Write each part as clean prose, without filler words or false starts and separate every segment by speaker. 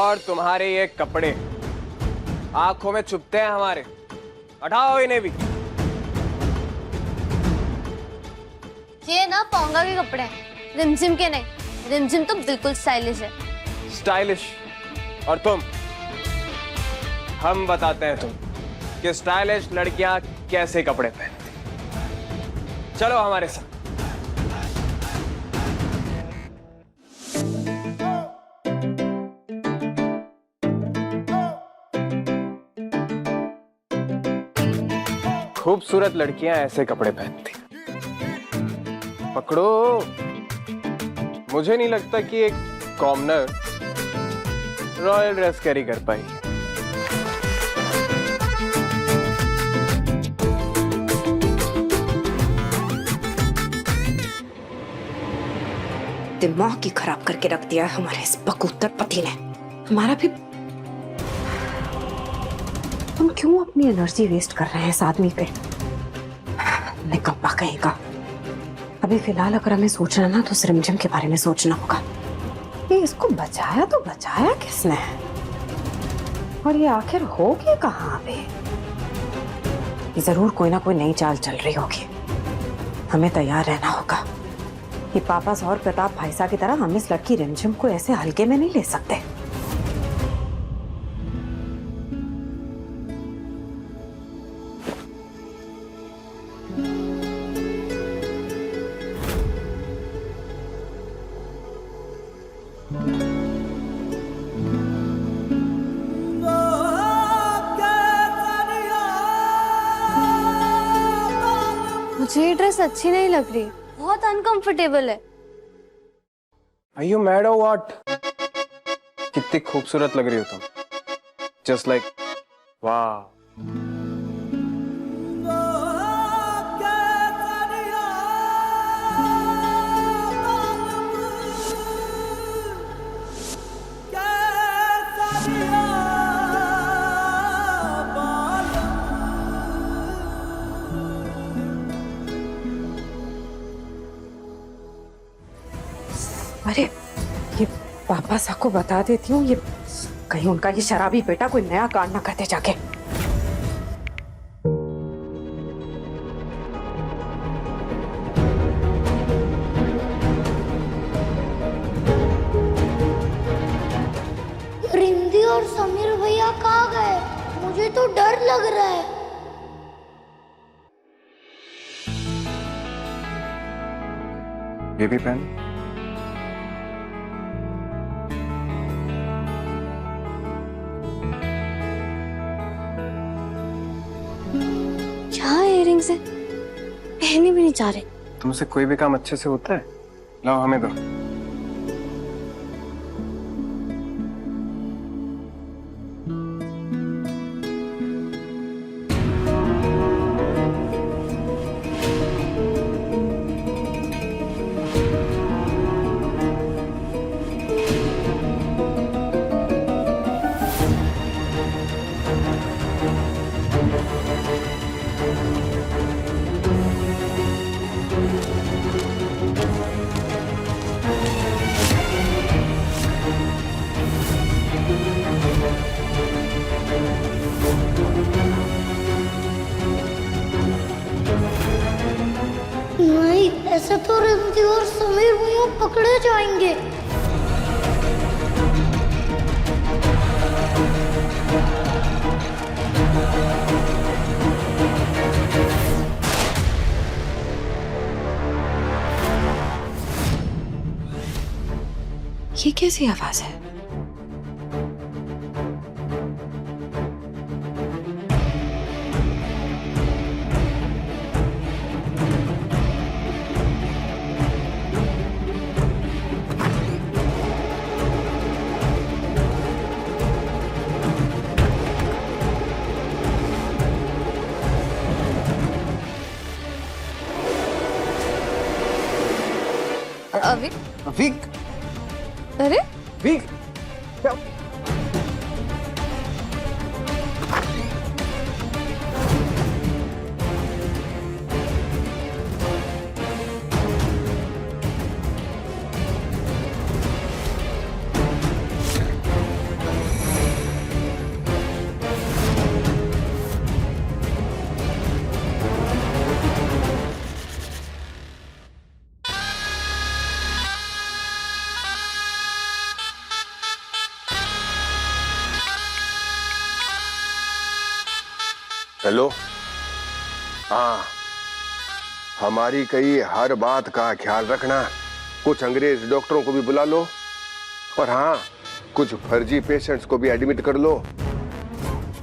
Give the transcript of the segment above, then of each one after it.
Speaker 1: और तुम्हारे ये कपड़े आंखों में चुभते हैं हमारे। हटाओ इन्हें भी।
Speaker 2: ये ना पोंगा के कपड़े हैं, रिमझिम के नहीं। रिमझिम तो बिल्कुल स्टाइलिश है।
Speaker 1: स्टाइलिश? और तुम? हम बताते हैं तुम कि स्टाइलिश लड़कियां कैसे कपड़े पहनती। चलो हमारे साथ। खूबसूरत लड़कियां ऐसे कपड़े पहनती। पकड़ो। मुझे नहीं लगता कि एक कॉमनर रॉयल ड्रेस कैरी कर पाई।
Speaker 3: दिमाग ही खराब करके रख दिया है हमारे इस बकूतर पति ने। हमारा भी। हम क्यों अपनी एनर्जी वेस्ट कर रहे हैं इस आदमी पे? निकम्मा कहेगा। अभी फिलहाल अगर हमें सोचना ना तो रिमझिम के बारे में सोचना होगा। ये इसको बचाया तो बचाया किसने? और ये आखिर होगी कहाँ पे? ये जरूर कोई ना कोई नई चाल चल रही होगी। हमें तैयार रहना होगा। ये पापा और प्रताप भाईसा की तरह हम इस लड़की रिमझिम को ऐसे हल्के में नहीं ले सकते।
Speaker 2: मुझे ये ड्रेस अच्छी नहीं लग रही, बहुत अनकंफर्टेबल है।
Speaker 1: Are you mad or what? कितनी खूबसूरत लग रही हो तुम। Just like, wow.
Speaker 3: अरे ये पापा सा को बता देती हूँ, ये कहीं उनका ये शराबी बेटा कोई नया कांड ना करते जाके।
Speaker 4: रिंदी और समीर भैया कहाँ गए? मुझे तो डर लग रहा है।
Speaker 1: ये भी पहन।
Speaker 2: क्या इयररिंग्स है? पहने भी नहीं चाह रहे।
Speaker 1: तुमसे कोई भी काम अच्छे से होता है? लाओ हमें दो।
Speaker 4: नहीं, ऐसे तो रिंदी और समीर भैया पकड़े जाएंगे।
Speaker 3: ये कैसी आवाज है?
Speaker 2: अभी
Speaker 1: वीक।
Speaker 2: अरे
Speaker 1: वीक।
Speaker 5: हेलो। हाँ, हमारी कही हर बात का ख्याल रखना। कुछ अंग्रेज डॉक्टरों को भी बुला लो और हाँ, कुछ फर्जी पेशेंट्स को भी एडमिट कर लो।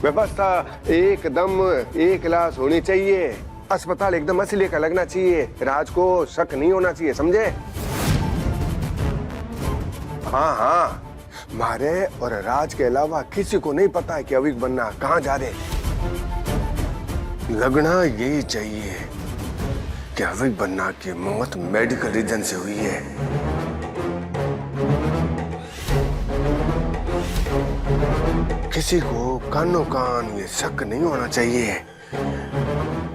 Speaker 5: व्यवस्था एकदम ए क्लास होनी चाहिए। अस्पताल एकदम असली का लगना चाहिए। राज को शक नहीं होना चाहिए, समझे? हाँ हाँ, मारे और राज के अलावा किसी को नहीं पता है कि अविक बन्ना कहाँ जा रहे। लगना यही चाहिए कि अविक बन्ना की मौत मेडिकल रीजन से हुई है। किसी को कानो कान ये शक नहीं होना चाहिए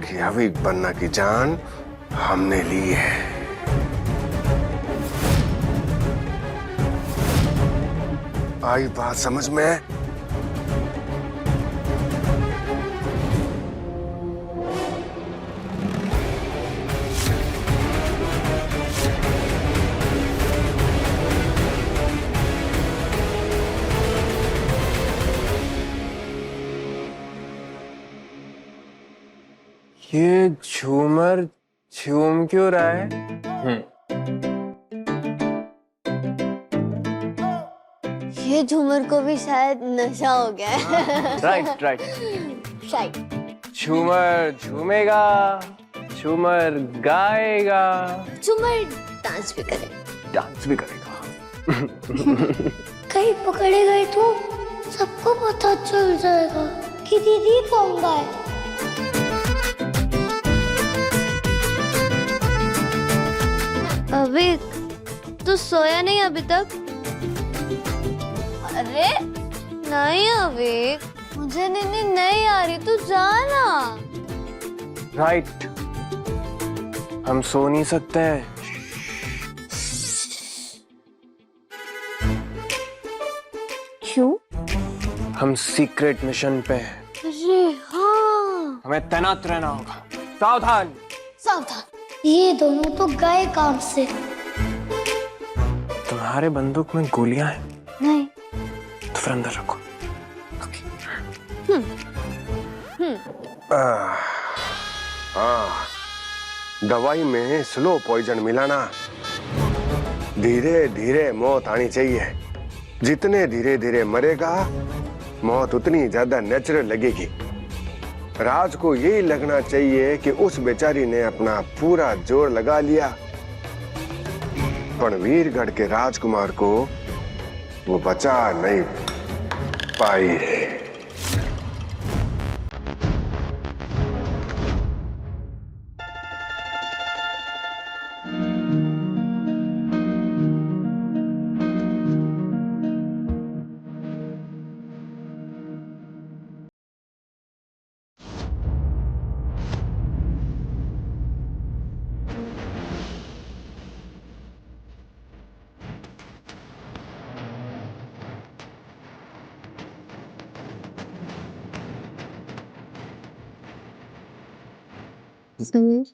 Speaker 5: कि अविक बन्ना की जान हमने ली है। आई बात समझ में?
Speaker 1: ये झूमर झूम क्यों रहा है?
Speaker 2: ये झूमर को भी शायद नशा हो गया है।
Speaker 1: Right right.
Speaker 2: शायद
Speaker 1: झूमर झूमेगा, झूमर गाएगा,
Speaker 2: झूमर डांस भी करेगा।
Speaker 1: डांस भी करेगा।
Speaker 4: कहीं पकड़े गए तो सबको पता चल जाएगा कि दीदी पोंगा है।
Speaker 2: अविक, तू सोया नहीं अभी तक? अरे नहीं अविक, मुझे नींद नहीं आ रही, तू जाना।
Speaker 1: राइट, हम सो नहीं सकते हैं।
Speaker 2: क्यों?
Speaker 1: हम सीक्रेट मिशन पे हैं।
Speaker 2: अरे हाँ,
Speaker 1: हमें तैनात रहना होगा। सावधान।
Speaker 2: सावधान।
Speaker 4: ये दोनों तो गए काम से।
Speaker 1: तुम्हारे बंदूक में गोलियां हैं?
Speaker 2: नहीं।
Speaker 1: तो फिर अंदर रखो।
Speaker 5: हाँ, दवाई में स्लो पॉइजन मिलाना। धीरे धीरे मौत आनी चाहिए। जितने धीरे धीरे मरेगा, मौत उतनी ज्यादा नेचुरल लगेगी। राज को यही लगना चाहिए कि उस बेचारी ने अपना पूरा जोर लगा लिया, पर वीरगढ़ के राजकुमार को वो बचा नहीं पाई।
Speaker 2: समीर,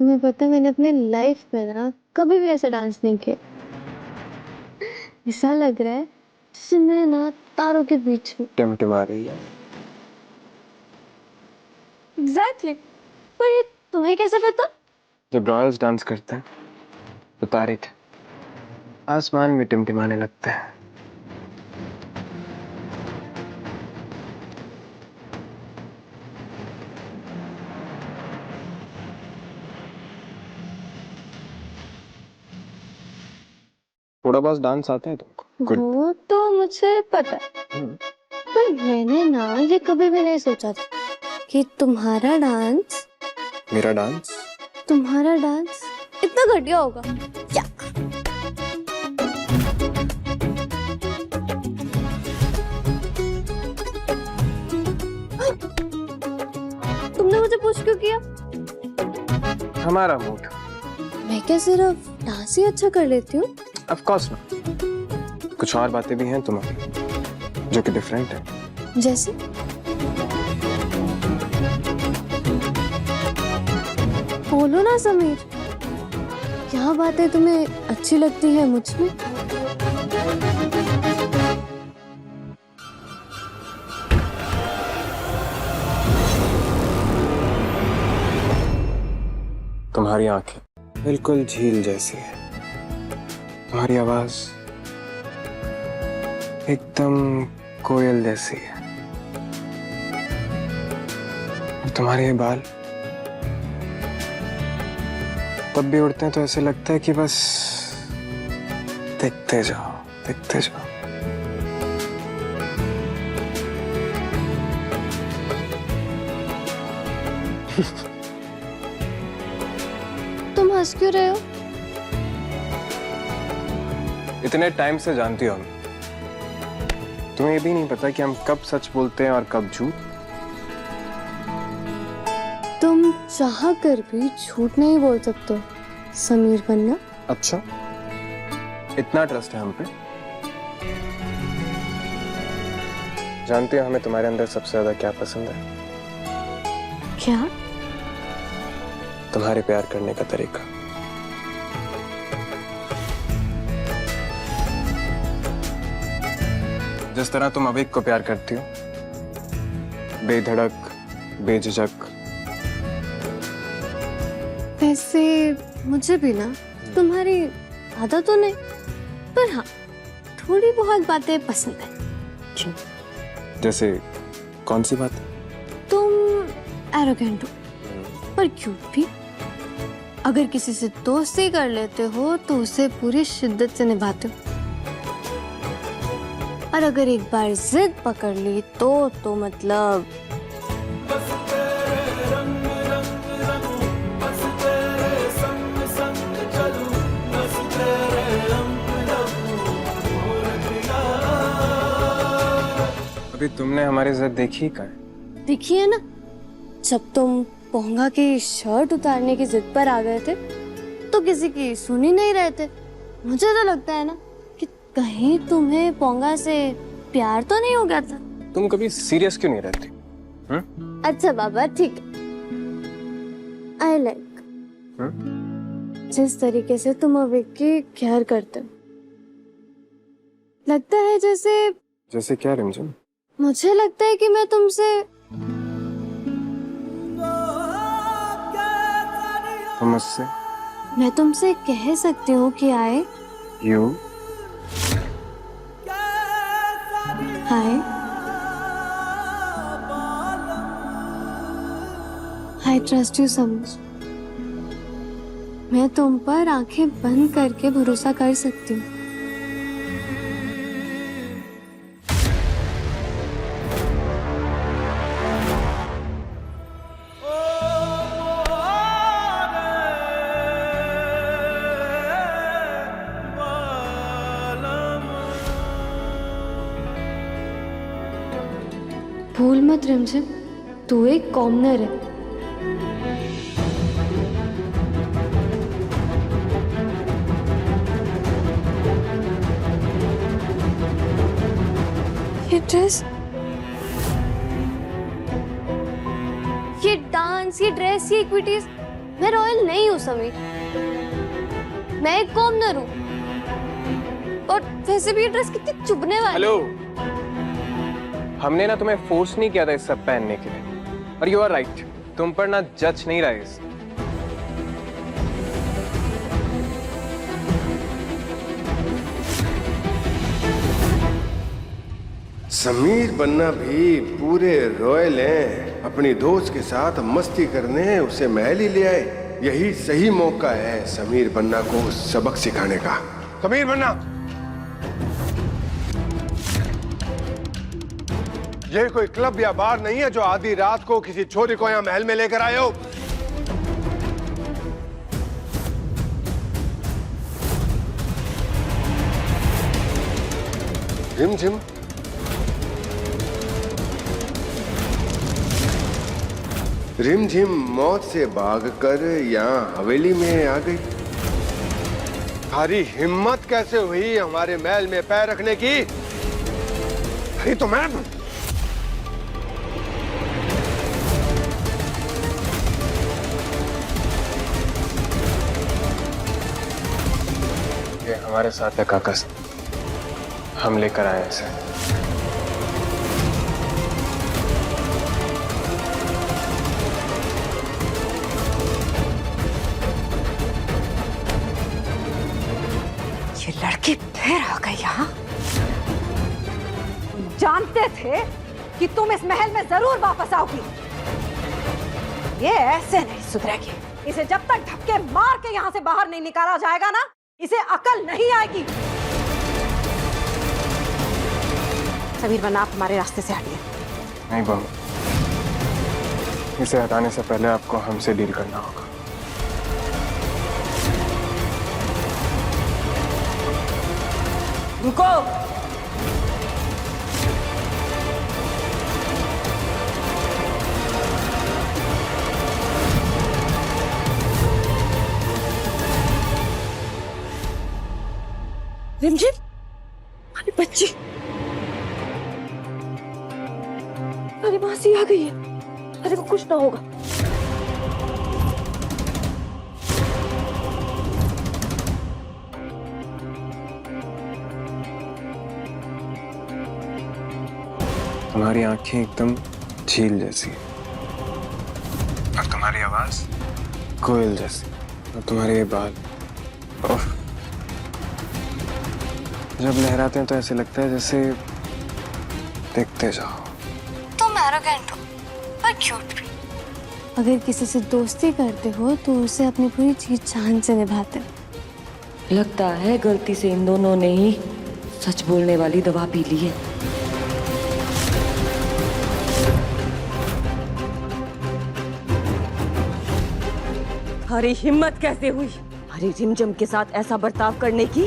Speaker 2: तुम्हें पता है मैंने अपने लाइफ में ना कभी भी ऐसा डांस नहीं किया। ऐसा लग रहा है जैसे मैं ना तारों के बीच में
Speaker 1: टिमटिमा रही है।
Speaker 2: एग्जैक्टली। पर ये तुम्हें कैसे पता?
Speaker 1: जब रॉयल्स डांस करते हैं तो तारे थे, आसमान में टिमटिमाने लगते हैं। थोड़ा बहुत डांस आता है तुमको?
Speaker 2: वो तो मुझे पता है, पर मैंने ना ये कभी भी नहीं सोचा था कि तुम्हारा डांस इतना घटिया होगा। क्या? तुमने मुझे पूछ क्यों किया?
Speaker 1: हमारा मूड।
Speaker 2: मैं क्या सिर्फ डांस ही अच्छा कर लेती हूँ?
Speaker 1: ऑफ कोर्स ना, कुछ और बातें भी हैं तुम्हारी जो कि डिफरेंट है।
Speaker 2: जैसे? बोलो ना समीर, क्या बातें तुम्हें अच्छी लगती है मुझ में?
Speaker 1: तुम्हारी आंखें बिल्कुल झील जैसी है, तुम्हारी आवाज एकदम कोयल जैसी है, और तुम्हारे ये बाल तब भी उड़ते हैं तो ऐसे लगता है कि बस देखते जाओ, देखते जाओ।
Speaker 2: तुम हंस क्यों रहे हो?
Speaker 1: इतने टाइम से जानती हो हम, तुम्हें ये भी नहीं पता कि हम कब सच बोलते हैं और कब झूठ?
Speaker 2: तुम चाह कर भी झूठ नहीं बोल सकते हो, समीर बन्ना।
Speaker 1: अच्छा, इतना ट्रस्ट है हम पे? जानती हो हमें तुम्हारे अंदर सबसे ज्यादा क्या पसंद है?
Speaker 2: क्या?
Speaker 1: तुम्हारे प्यार करने का तरीका। जिस तरह तुम अविक को प्यार करती हो, बेधड़क, बेझिझक।
Speaker 2: वैसे मुझे भी ना तुम्हारी आदत तो नहीं, पर हाँ थोड़ी बहुत बातें पसंद है।
Speaker 1: जैसे कौन सी बात?
Speaker 2: तुम एरोगेंट हो पर क्यूट भी। अगर किसी से दोस्ती कर लेते हो तो उसे पूरी शिद्दत से निभाते हो, और अगर एक बार जिद पकड़ ली तो मतलब
Speaker 1: अभी तुमने हमारी जिद देखी का है?
Speaker 2: देखिए ना, जब तुम पोंगा की शर्ट उतारने की जिद पर आ गए थे तो किसी की सुन ही नहीं रहे थे। मुझे तो लगता है ना कि कहीं तुम्हें पोंगा से प्यार तो नहीं हो गया था।
Speaker 1: तुम कभी सीरियस क्यों नहीं रहती?
Speaker 2: अच्छा बाबा ठीक है, आई लाइक जिस तरीके से तुम अविक की केयर करते हो। लगता है
Speaker 1: जैसे क्या रिमझिम?
Speaker 2: मुझे लगता है कि मैं तुमसे कह सकती हूँ कि I trust you so much। मैं तुम पर आंखें बंद करके भरोसा कर सकती हूँ। भूल मत रिमझिम, तू एक कॉमनर है। ये ड्रेस, ये डांस, ये ड्रेस, ये इक्विटीज, मैं रॉयल नहीं हूँ समीर, मैं एक कॉमनर हूँ। और वैसे भी ये ड्रेस कितनी चुभने वाली।
Speaker 1: हेलो, हमने ना तुम्हें फोर्स नहीं किया था इस सब पहनने के लिए, और यू आर राइट, तुम पर ना जज नहीं रहे इस।
Speaker 5: समीर बन्ना भी पूरे रॉयल हैं, अपनी दोस्त के साथ मस्ती करने उसे महल ही ले आए। यही सही मौका है समीर बन्ना को सबक सिखाने का। समीर बन्ना, ये कोई क्लब या बार नहीं है जो आधी रात को किसी छोरी को यहाँ महल में लेकर आए हो। रिमझिम, रिमझिम मौत से भागकर यहाँ हवेली में आ गई। तुम्हारी हिम्मत कैसे हुई हमारे महल में पैर रखने की? अरे तो मैं
Speaker 1: ये हमारे साथ है काकस, हम लेकर आए इसे।
Speaker 3: फिर आ गई यहाँ। जानते थे कि तुम इस महल में जरूर वापस आओगी। ये ऐसे नहीं सुधरेगी। इसे जब तक धक्के मार के यहाँ से बाहर नहीं निकाला जाएगा ना, इसे अकल नहीं आएगी। समीर वरना आप हमारे रास्ते से हटिए।
Speaker 1: नहीं बहू, इसे हटाने से पहले आपको हमसे डील करना होगा।
Speaker 6: रुको। रिमझिम, अरे बच्ची, अरे मासी आ गई है। अरे वो कुछ ना होगा।
Speaker 1: तुम्हारी आंखें एकदम झील जैसी और तुम्हारी आवाज कोयल जैसी और तुम्हारे ये बाल जब लहराते हैं तो ऐसे लगता है जैसे देखते जाओ।
Speaker 2: तुम एरोगेंट हो पर क्यूट भी। अगर किसी से दोस्ती करते हो तो उसे अपनी पूरी चीज जान से निभाते हो।
Speaker 6: लगता है गलती से इन दोनों ने ही सच बोलने वाली दवा पी ली है। हमारी हिम्मत कैसे हुई हमारी रिमझिम के साथ ऐसा बर्ताव करने की?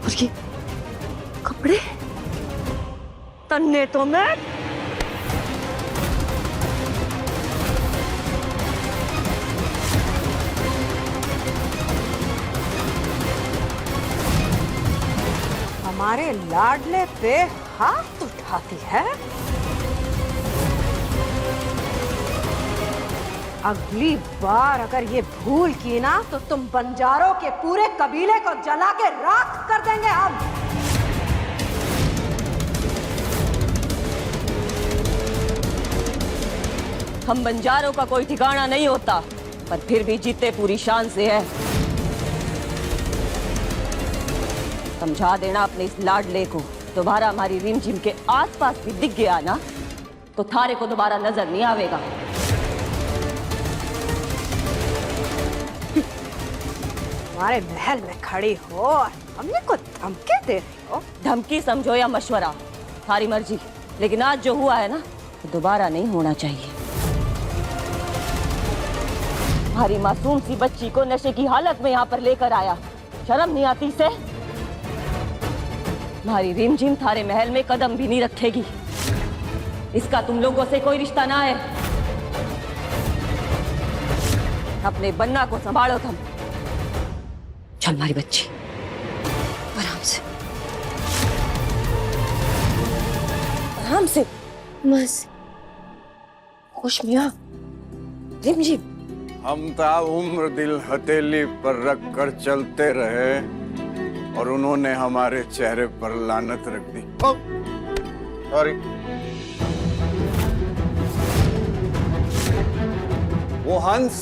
Speaker 6: और ये कपड़े तन्ने तो मैं
Speaker 3: हमारे लाडले पे हाथ उठाती है। अगली बार अगर ये भूल की ना तो तुम बंजारों के पूरे कबीले को जला के राख कर देंगे हम।
Speaker 6: हम बंजारों का कोई ठिकाना नहीं होता, पर फिर भी जीते पूरी शान से है। समझा देना अपने इस लाडले को, दोबारा हमारी रिमझिम के आसपास भी दिख गया ना तो थारे को दोबारा नजर नहीं आवेगा।
Speaker 3: हमारे महल में खड़ी हो और हमने को धमकी दे रही हो।
Speaker 6: धमकी समझो या मशवरा, थारी मर्जी, लेकिन आज जो हुआ है ना तो दोबारा नहीं होना चाहिए। हमारी मासूम सी बच्ची को नशे की हालत में यहाँ पर लेकर आया, शर्म नहीं आती से? हमारी रिमझिम थारे महल में कदम भी नहीं रखेगी। इसका तुम लोगों से कोई रिश्ता ना है। अपने बन्ना को संभालो तुम। चल हमारी बच्ची, आराम से, आराम से।
Speaker 2: बस
Speaker 6: खुश मियां, रिमझिम।
Speaker 7: हम ताउम्र दिल हथेली पर रख कर चलते रहे और उन्होंने हमारे चेहरे पर लानत रख दी। सॉरी। वो हंस,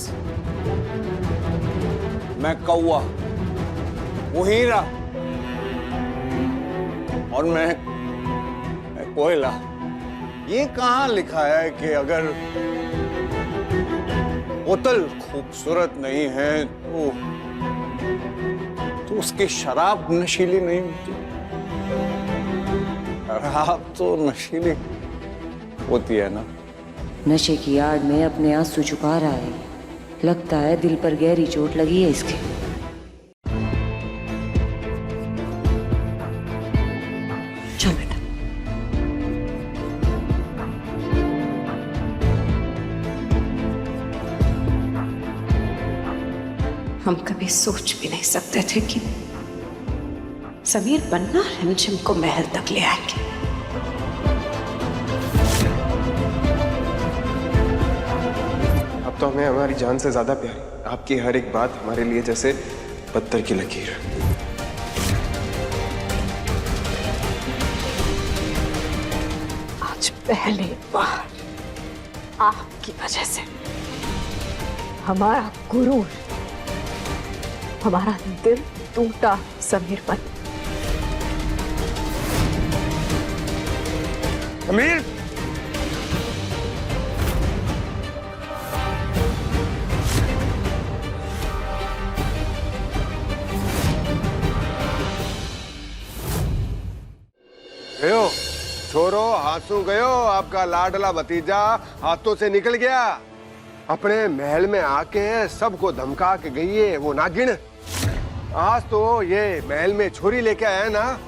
Speaker 7: मैं कौवा, वो हीरा और मैं कोयला। ये कहाँ लिखा है कि अगर बोतल खूबसूरत नहीं है तो उसकी शराब नशीली नहीं होती। शराब तो नशीली होती है ना।
Speaker 6: नशे की आड़ में अपने आंसू छुपा रहा है। लगता है दिल पर गहरी चोट लगी है इसके। चल बेटा।
Speaker 3: हम कभी सोच भी नहीं सकते थे कि समीर बन्ना रिमझिम को महल तक ले आएंगे।
Speaker 1: अब तो हमें हमारी जान से ज्यादा प्यारी आपकी हर एक बात हमारे लिए जैसे पत्थर की लकीर।
Speaker 3: आज पहली बार आपकी वजह से हमारा गुरूर हमारा दिल टूटा समीर पर।
Speaker 5: समीर, गयो छोरो, हाथों गयो, आपका लाडला भतीजा हाथों से निकल गया। अपने महल में आके सबको धमका के गई है वो नागिन। आज तो ये महल में छोरी लेके आया ना,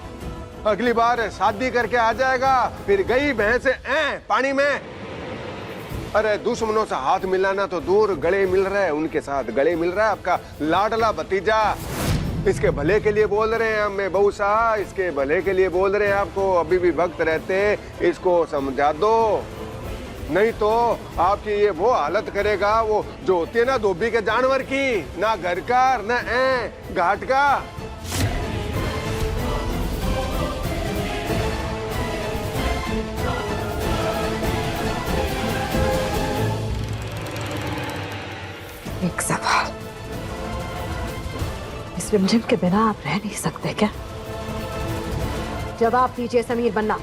Speaker 5: अगली बार शादी करके आ जाएगा, फिर गई भैंस पानी में। अरे दुश्मनों से हाथ मिलाना तो दूर, गले मिल रहा है, उनके साथ गले मिल रहा है आपका लाडला भतीजा। इसके भले के लिए बोल रहे हैं हमें बहू साहब, इसके भले के लिए बोल रहे हैं आपको। अभी भी वक्त रहते, इसको समझा दो, नहीं तो आपकी ये वो हालत करेगा वो जो होती है ना धोबी के जानवर की, ना घर का ना घाट का।
Speaker 3: एक सवाल, इस रिमझिम के बिना आप रह नहीं सकते क्या? जवाब दीजिए समीर बन्ना।